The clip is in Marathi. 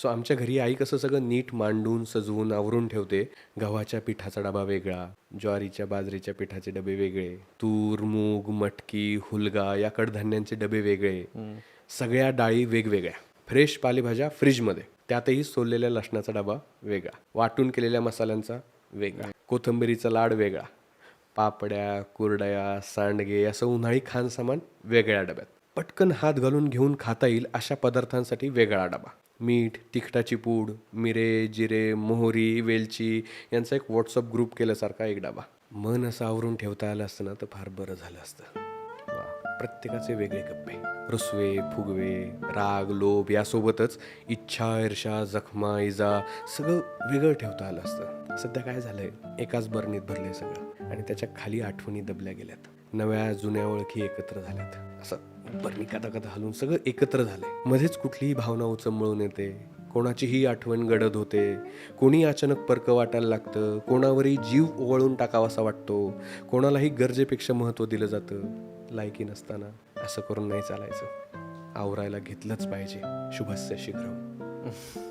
सो आमच्या घरी आई कसं सगळं नीट मांडून सजवून आवरून ठेवते. गव्हाच्या पिठाचा डबा वेगळा, ज्वारीच्या बाजरीच्या पिठाचे डबे वेगळे, तूर मूग मटकी हुलगा या कडधान्यांचे डबे वेगळे, सगळ्या डाळी वेगवेगळ्या, फ्रेश पालेभाज्या फ्रीजमध्ये, त्यातही सोललेल्या लसणाचा डबा वेगळा, वाटून केलेल्या मसाल्यांचा वेगळा, कोथिंबिरीचा लाड वेगळा, पापड्या कुरडया सांडगे असं उन्हाळी खान सामान वेगळ्या डब्यात. पटकन हात घालून घेऊन खाता येईल अशा पदार्थांसाठी वेगळा डबा. मीठ तिखटाची पूड मिरे जिरे मोहरी वेलची यांचा एक व्हॉट्सअप ग्रुप केल्यासारखा एक डबा. मन असं आवरून ठेवता आलं असतं ना तर फार बरं झालं असतं. प्रत्येकाचे वेगळे कप्पे, रुसवे फुगवे राग लोभ यासोबतच इच्छा ईर्षा जखमा इजा सगळं वेगळं ठेवता आलं असतं. सध्या काय झालंय, एकाच बरणीत भरलंय सगळं आणि त्याच्या खाली आठवणी दबल्या गेल्यात. नव्या जुन्या ओळखी एकत्र झाल्यात. असं बरणी कदा कदा हलून सगळं एकत्र झालंय. मध्येच कुठलीही भावना उचंबळून येते, कोणाचीही आठवण गडद होते, कोणी अचानक परकं वाटायला लागतं, कोणावरही जीव ओवाळून टाकावासा वाटतो, कोणालाही गरजेपेक्षा महत्त्व दिलं जातं. लायकी नसताना असं करून नाही चालायचं. आवरायला घेतलंच पाहिजे. शुभस्य शीघ्रम.